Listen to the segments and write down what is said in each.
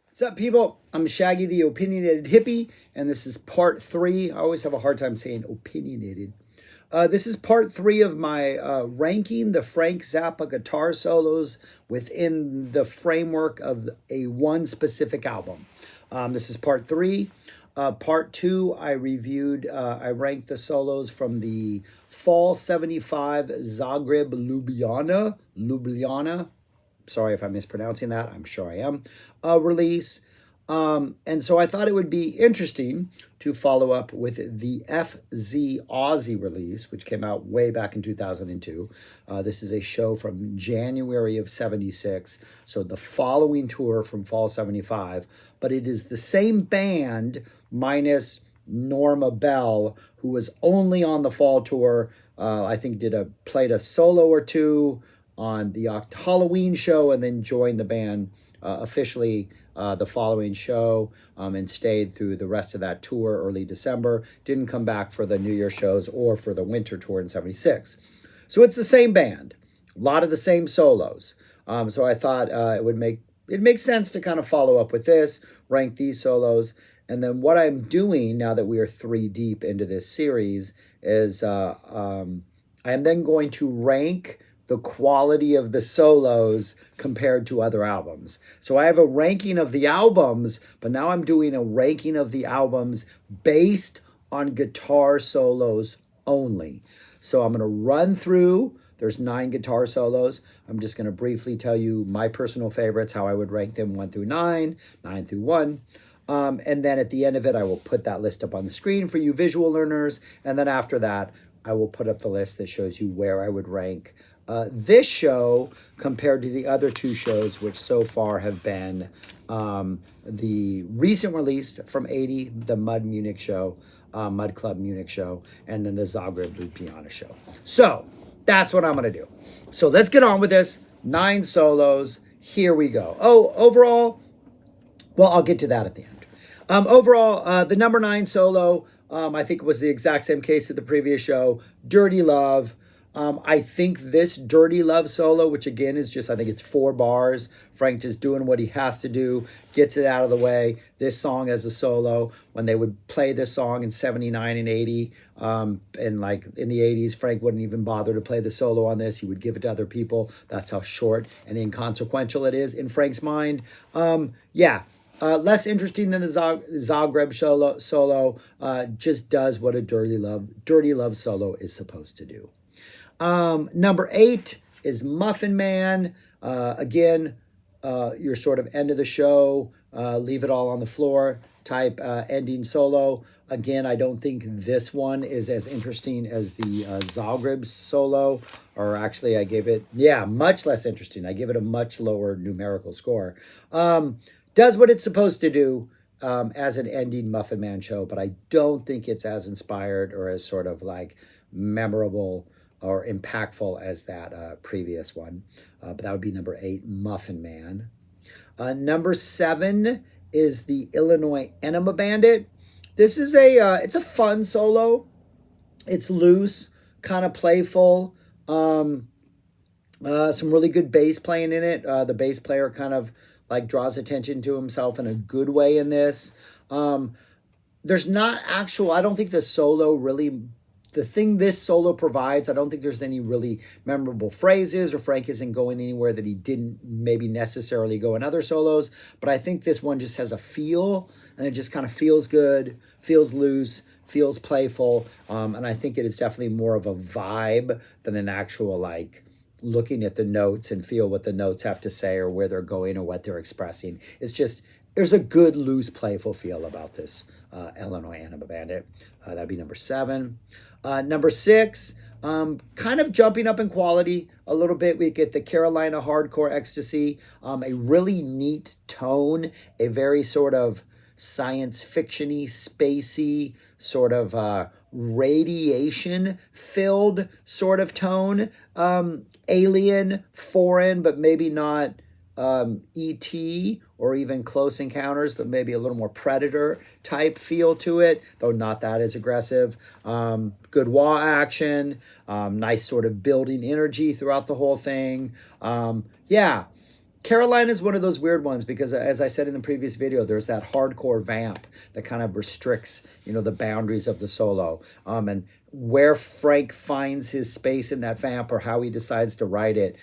What's up, people? I'm Shaggy, the opinionated hippie, and this is part three. I always have a hard time saying opinionated. This is part three of my ranking the Frank Zappa guitar solos within the framework of a one specific album. This is part three. Part two, I ranked the solos from the Fall 75 Zagreb Ljubljana, sorry if I'm mispronouncing that, I'm sure I am, release. And so I thought it would be interesting to follow up with the FZ Aussie release, which came out way back in 2002. This is a show from January of 76, so the following tour from Fall 75, but it is the same band minus Norma Bell, who was only on the fall tour. I think played a solo or two on the Halloween show and then joined the band officially the following show and stayed through the rest of that tour early December. Didn't come back for the New Year shows or for the winter tour in 76. So it's the same band, a lot of the same solos. So I thought it makes sense to kind of follow up with this, rank these solos. And then what I'm doing now that we are three deep into this series is I am then going to rank the quality of the solos compared to other albums. So I have a ranking of the albums, but now I'm doing a ranking of the albums based on guitar solos only. So I'm going to run through, there's 9 guitar solos. I'm just going to briefly tell you my personal favorites, how I would rank them 1 through 9, 9 through 1. And then at the end of it, I will put that list up on the screen for you visual learners. And then after that, I will put up the list that shows you where I would rank this show compared to the other 2 shows, which so far have been the recent release from 80, the Mud Club Munich show, and then the Zagreb Ljubljana show. So that's what I'm going to do. So let's get on with this. 9 solos. Here we go. Oh, overall, well, I'll get to that at the end. Overall, the number 9 solo, I think was the exact same case as the previous show, Dirty Love. I think this Dirty Love solo, which again is just, I think it's 4 bars. Frank just doing what he has to do, gets it out of the way. This song as a solo, when they would play this song in 79 and 80, and like in the 80s, Frank wouldn't even bother to play the solo on this. He would give it to other people. That's how short and inconsequential it is in Frank's mind. Less interesting than the Zagreb solo, just does what a Dirty Love solo is supposed to do. Number 8 is Muffin Man. Again, your sort of end of the show, leave it all on the floor type ending solo. Again, I don't think this one is as interesting as the Zagreb solo, or actually I gave it, much less interesting. I give it a much lower numerical score. Does what it's supposed to do as an ending Muffin Man show, but I don't think it's as inspired or as sort of like memorable or impactful as that previous one. But that would be number 8, Muffin Man. Number 7 is the Illinois Enema Bandit. This is it's a fun solo. It's loose, kind of playful. Some really good bass playing in it. The bass player kind of like draws attention to himself in a good way in this. There's not I don't think the solo really, the thing this solo provides, I don't think there's any really memorable phrases, or Frank isn't going anywhere that he didn't maybe necessarily go in other solos. But I think this one just has a feel, and it just kind of feels good, feels loose, feels playful. And I think it is definitely more of a vibe than an actual like looking at the notes and feel what the notes have to say or where they're going or what they're expressing. It's just, there's a good, loose, playful feel about this Illinois Enema Bandit. That'd be number 7. Number 6, kind of jumping up in quality a little bit. We get the Carolina Hardcore Ecstasy, a really neat tone, a very sort of science fiction-y, spacey, sort of radiation-filled sort of tone. Alien, foreign, but maybe not E.T. or even Close Encounters, but maybe a little more Predator type feel to it, though not that as aggressive. Good wah action, nice sort of building energy throughout the whole thing. Carolina is one of those weird ones because, as I said in the previous video, there's that hardcore vamp that kind of restricts, the boundaries of the solo. And where Frank finds his space in that vamp or how he decides to write it,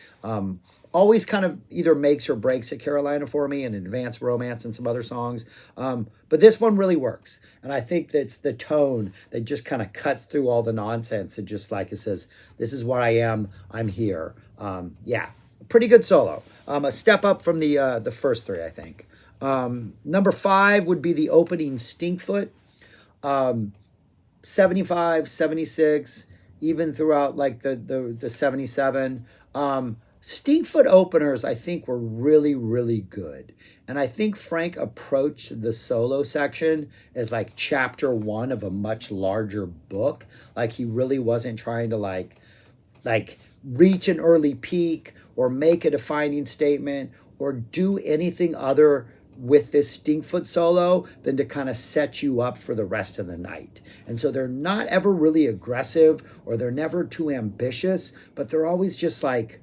always kind of either makes or breaks at Carolina for me, and Advanced Romance and some other songs. But this one really works. And I think that's the tone that just kind of cuts through all the nonsense. And just like it says, this is what I am, I'm here. Yeah, pretty good solo. A step up from the first three, I think. Number 5 would be the opening Stinkfoot. 75, 76, even throughout like the 77. Stinkfoot openers, I think, were really, really good. And I think Frank approached the solo section as like chapter 1 of a much larger book. Like he really wasn't trying to like reach an early peak or make a defining statement or do anything other with this Stinkfoot solo than to kind of set you up for the rest of the night. And so they're not ever really aggressive or they're never too ambitious, but they're always just like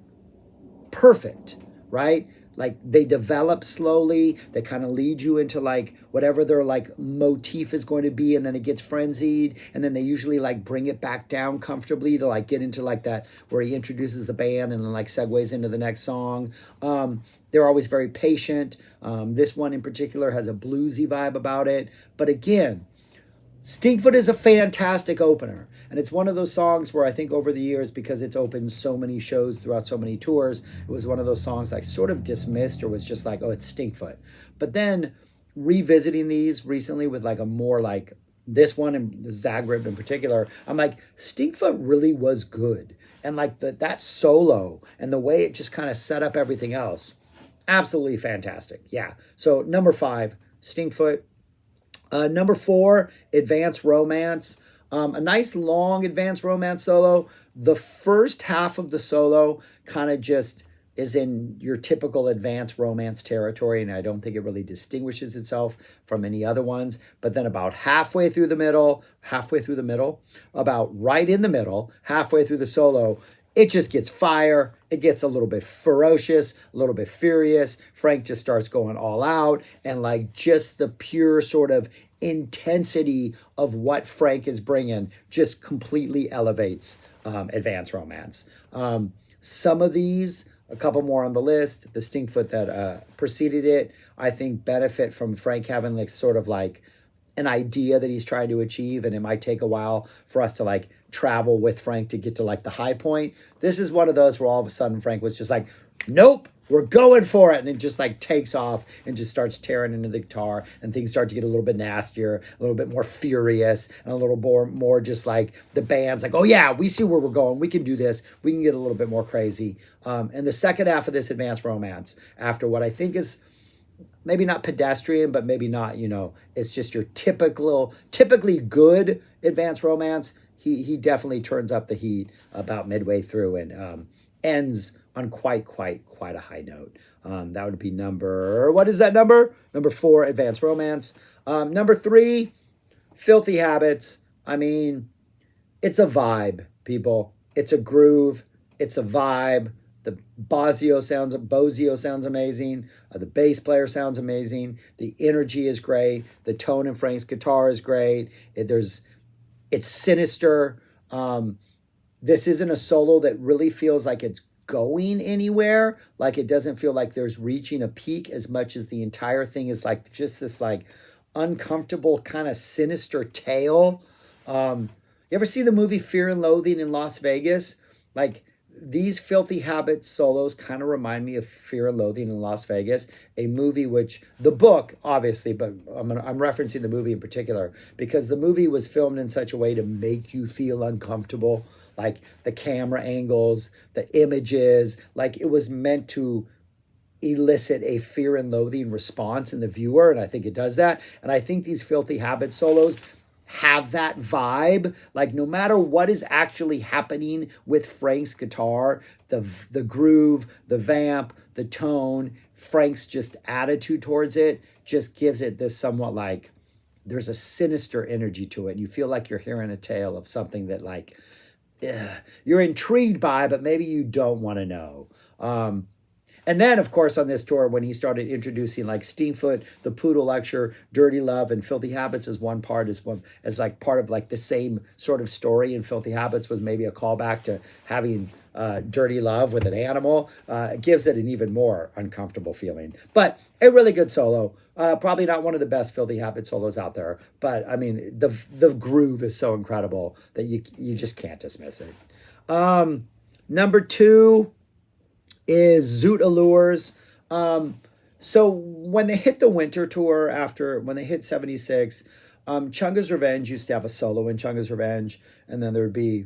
perfect, right? Like they develop slowly, they kind of lead you into like whatever their like motif is going to be, and then it gets frenzied, and then they usually like bring it back down comfortably to like get into like that where he introduces the band and then like segues into the next song. They're always very patient. This one in particular has a bluesy vibe about it, but again, Stinkfoot is a fantastic opener. And it's one of those songs where I think over the years, because it's opened so many shows throughout so many tours, it was one of those songs I sort of dismissed or was just like, oh, it's Stinkfoot. But then revisiting these recently with like a more like this one and Zagreb in particular, I'm like, Stinkfoot really was good. And like that solo and the way it just kind of set up everything else, absolutely fantastic. Yeah. So number 5, Stinkfoot. Number 4, Advanced Romance. A nice long Advanced Romance solo. The first half of the solo kind of just is in your typical Advanced Romance territory, and I don't think it really distinguishes itself from any other ones. But then about halfway through the middle, about right in the middle, halfway through the solo, it just gets fire. It gets a little bit ferocious, a little bit furious. Frank just starts going all out, and like just the pure sort of intensity of what Frank is bringing just completely elevates Advanced Romance. Some of these, a couple more on the list, the Stinkfoot that preceded it, I think benefit from Frank having like sort of like an idea that he's trying to achieve, and it might take a while for us to like travel with Frank to get to like the high point. This is one of those where all of a sudden Frank was just like, nope, we're going for it. And it just like takes off and just starts tearing into the guitar, and things start to get a little bit nastier, a little bit more furious, and a little more just like the band's like, oh yeah, we see where we're going. We can do this. We can get a little bit more crazy. And the second half of this Advanced Romance, after what I think is maybe not pedestrian, but maybe not, it's just your typically good Advanced Romance. He definitely turns up the heat about midway through and ends on quite a high note. That would be what is that number? Number 4, Advanced Romance. Number 3, Filthy Habits. I mean, it's a vibe, people. It's a groove. It's a vibe. The Bozio sounds amazing. The bass player sounds amazing. The energy is great. The tone in Frank's guitar is great. It's sinister. This isn't a solo that really feels like it's going anywhere. Like it doesn't feel like there's reaching a peak as much as the entire thing is like just this like uncomfortable kind of sinister tale. You ever see the movie Fear and Loathing in Las Vegas? Like these Filthy Habits solos kind of remind me of Fear and Loathing in Las Vegas, a movie which, the book, obviously, but I'm referencing the movie in particular because the movie was filmed in such a way to make you feel uncomfortable, like the camera angles, the images, like it was meant to elicit a fear and loathing response in the viewer, and I think it does that. And I think these Filthy Habits solos have that vibe. Like no matter what is actually happening with Frank's guitar, the groove, the vamp, the tone, Frank's just attitude towards it just gives it this somewhat like there's a sinister energy to it. You feel like you're hearing a tale of something that like you're intrigued by, but maybe you don't want to know. And then, of course, on this tour, when he started introducing like Steamfoot, the Poodle Lecture, Dirty Love, and Filthy Habits as one part, as like part of like the same sort of story. And Filthy Habits was maybe a callback to having Dirty Love with an animal. It gives it an even more uncomfortable feeling. But a really good solo. Probably not one of the best Filthy Habit solos out there, but I mean the groove is so incredible that you just can't dismiss it. Number 2 is Zoot Allures. So when they hit the winter tour when they hit 76, Chunga's Revenge used to have a solo in Chunga's Revenge, and then there would be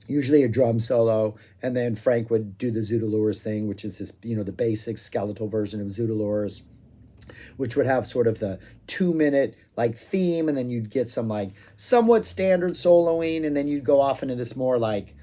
usually a drum solo, and then Frank would do the Zoot Allures thing, which is this, the basic skeletal version of Zoot Allures, which would have sort of the 2-minute like theme, and then you'd get some like somewhat standard soloing, and then you'd go off into this more like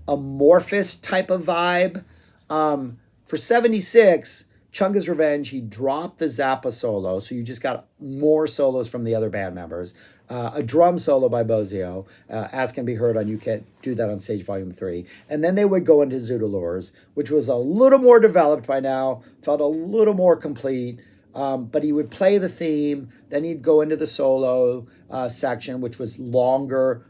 amorphous type of vibe. For 76, Chunga's Revenge, he dropped the Zappa solo, so you just got more solos from the other band members. A drum solo by Bozio, as can be heard on You Can't Do That on Stage Volume 3. And then they would go into Zoot Allures, which was a little more developed by now, felt a little more complete. But he would play the theme, then he'd go into the solo section, which was longer,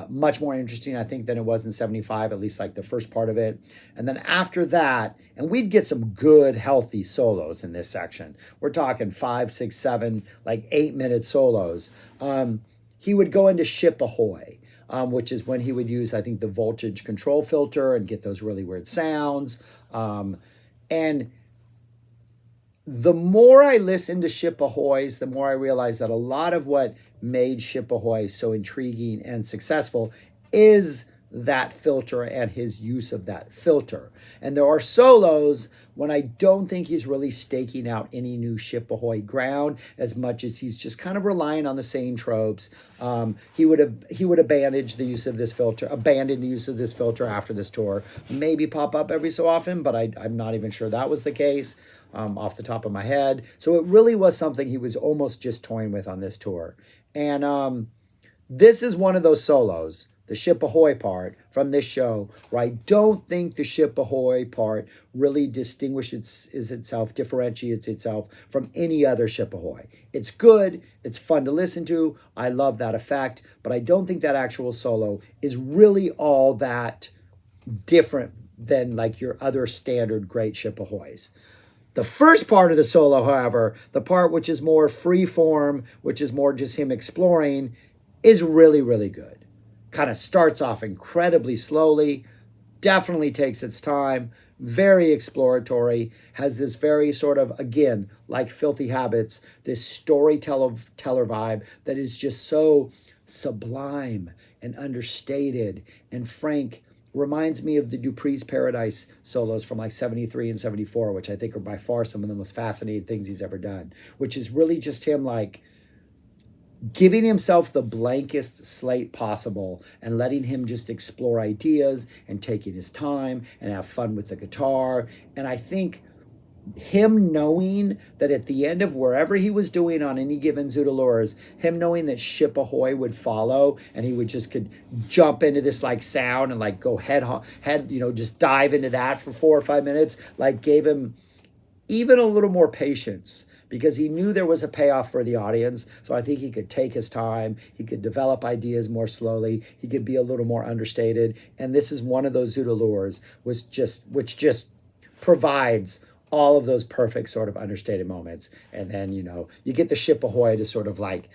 much more interesting, I think, than it was in 75, at least like the first part of it. And then after that, and we'd get some good, healthy solos in this section. We're talking 5, 6, 7, like 8-minute solos. He would go into Ship Ahoy, which is when he would use, I think, the voltage control filter and get those really weird sounds. And the more I listen to Ship Ahoy's, the more I realize that a lot of what made Ship Ahoy so intriguing and successful is that filter and his use of that filter. And there are solos when I don't think he's really staking out any new Ship Ahoy ground as much as he's just kind of relying on the same tropes. He would abandon the use of this filter after this tour. Maybe pop up every so often, but I'm not even sure that was the case off the top of my head. So it really was something he was almost just toying with on this tour. And this is one of those solos, the Ship Ahoy part from this show, where I don't think the Ship Ahoy part really differentiates itself from any other Ship Ahoy. It's good, it's fun to listen to, I love that effect, but I don't think that actual solo is really all that different than like your other standard great Ship Ahoys. The first part of the solo, however, the part which is more free form, which is more just him exploring, is really, really good. Kind of starts off incredibly slowly, definitely takes its time, very exploratory, has this very sort of, again, like Filthy Habits, this storyteller vibe that is just so sublime and understated. And Frank reminds me of the Dupree's Paradise solos from like 73 and 74, which I think are by far some of the most fascinating things he's ever done, which is really just him like giving himself the blankest slate possible and letting him just explore ideas and taking his time and have fun with the guitar. And I think him knowing that at the end of wherever he was doing on any given Zoot Allures, him knowing that Ship Ahoy would follow and he would just could jump into this like sound and like go head, just dive into that for 4 or 5 minutes, like gave him even a little more patience, because he knew there was a payoff for the audience. So I think he could take his time. He could develop ideas more slowly. He could be a little more understated. And this is one of those Zoot Allures which just provides all of those perfect sort of understated moments. And then, you get the Ship Ahoy to sort of like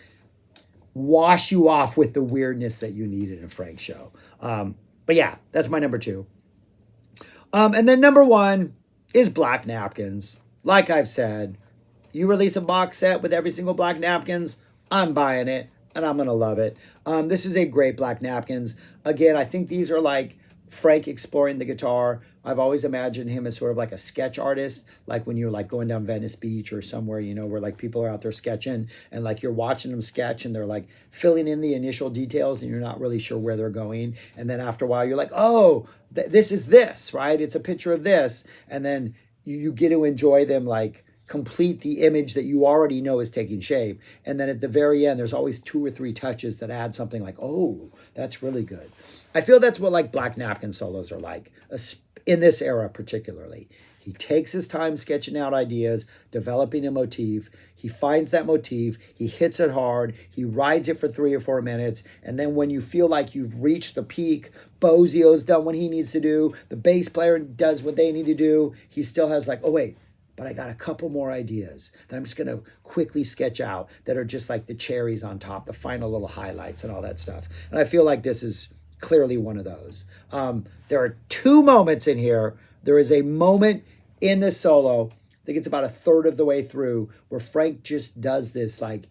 wash you off with the weirdness that you need in a Frank show. But yeah, that's my number 2. And then number 1 is Black Napkins. Like I've said, you release a box set with every single Black Napkins, I'm buying it, and I'm going to love it. This is a great Black Napkins. Again, I think these are like Frank exploring the guitar. I've always imagined him as sort of like a sketch artist, like when you're like going down Venice Beach or somewhere, where like people are out there sketching and like you're watching them sketch and they're like filling in the initial details and you're not really sure where they're going. And then after a while, you're like, oh, this is this, right? It's a picture of this. And then you get to enjoy them like complete the image that you already know is taking shape. And then at the very end, there's always 2 or 3 touches that add something like, oh, that's really good. I feel that's what like Black Napkin solos are like, in this era particularly. He takes his time sketching out ideas, developing a motif. He finds that motif. He hits it hard. He rides it for 3 or 4 minutes. And then when you feel like you've reached the peak, Bozio's done what he needs to do. The bass player does what they need to do. He still has like, oh, wait, but I got a couple more ideas that I'm just going to quickly sketch out that are just like the cherries on top, the final little highlights and all that stuff. And I feel like this is clearly one of those. There are 2 moments in here. There is a moment in this solo, I think it's about a third of the way through, where Frank just does this like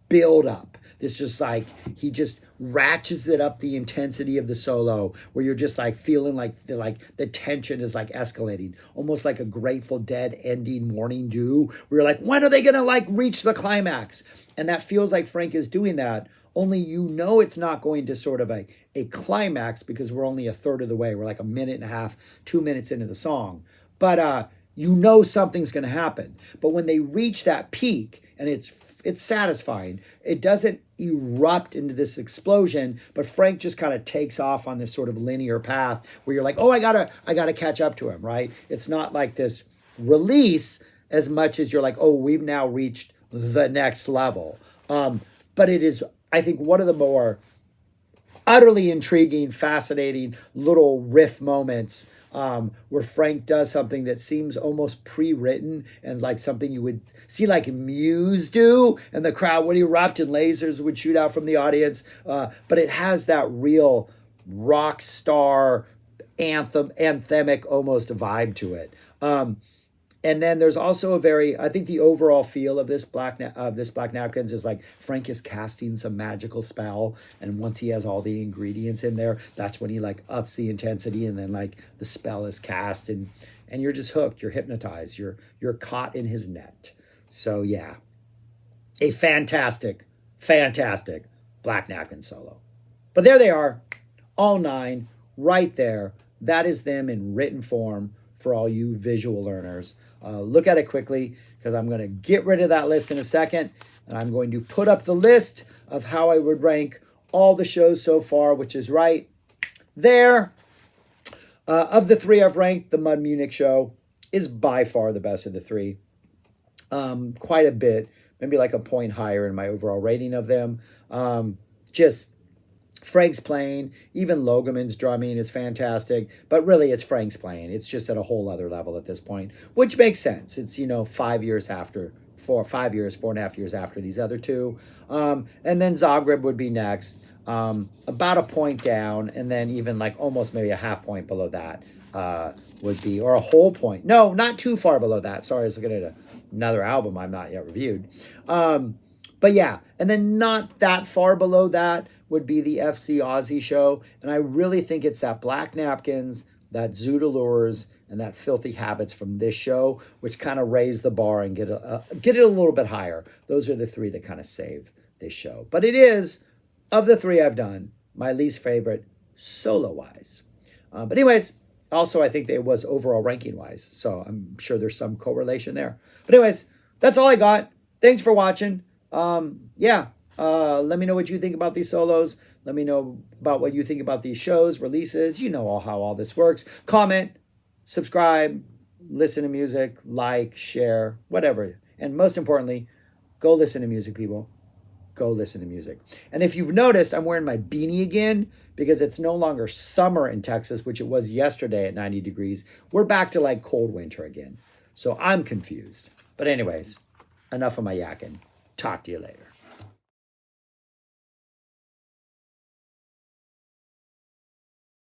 build up. This just like, he just ratchets it up, the intensity of the solo, where you're just like feeling like the tension is like escalating, almost like a Grateful Dead ending Morning Dew, where you're like, when are they gonna like reach the climax? And that feels like Frank is doing that, only you know it's not going to sort of a climax because we're only a third of the way. We're like a minute and a half, 2 minutes into the song. But you know something's going to happen. But when they reach that peak, and it's satisfying, it doesn't erupt into this explosion, but Frank just kind of takes off on this sort of linear path where you're like, oh, I gotta catch up to him, right? It's not like this release as much as you're like, oh, we've now reached the next level. But it is, I think, one of the more utterly intriguing, fascinating little riff moments where Frank does something that seems almost pre-written and like something you would see like Muse do, and the crowd would erupt and lasers would shoot out from the audience. But it has that real rock star anthemic almost vibe to it. And then there's also a very, I think the overall feel of this Black Napkins is like Frank is casting some magical spell, and once he has all the ingredients in there, that's when he like ups the intensity, and then like the spell is cast, and you're just hooked, you're hypnotized, you're caught in his net. So yeah, a fantastic Black Napkin solo. But there they are, all 9 right there. That is them in written form for all you visual learners. Look at it quickly, because I'm going to get rid of that list in a second, and I'm going to put up the list of how I would rank all the shows so far, which is right there. Of the 3 I've ranked, the Mud Munich show is by far the best of the 3. Quite a bit, maybe like a point higher in my overall rating of them. Just Frank's playing, even Logaman's drumming is fantastic, but really it's Frank's playing. It's just at a whole other level at this point, which makes sense. It's, 4.5 years after these other 2. And then Zagreb would be next, about a point down, and then even like almost maybe a half point below that would be, or a whole point. No, not too far below that. Sorry, I was looking at another album I've not yet reviewed. But yeah, and then not that far below that would be the FC Aussie show. And I really think it's that Black Napkins, that Zoodalures, and that Filthy Habits from this show, which kind of raise the bar and get it a little bit higher. Those are the 3 that kind of save this show. But it is, of the 3 I've done, my least favorite solo-wise. But anyways, also I think it was overall ranking-wise. So I'm sure there's some correlation there. But anyways, that's all I got. Thanks for watching. Let me know what you think about these solos. Let me know about what you think about these shows, releases. You know how all this works. Comment, subscribe, listen to music, like, share, whatever. And most importantly, go listen to music, people. Go listen to music. And if you've noticed, I'm wearing my beanie again because it's no longer summer in Texas, which it was yesterday at 90 degrees. We're back to like cold winter again. So I'm confused. But anyways, enough of my yakking. Talk to you later.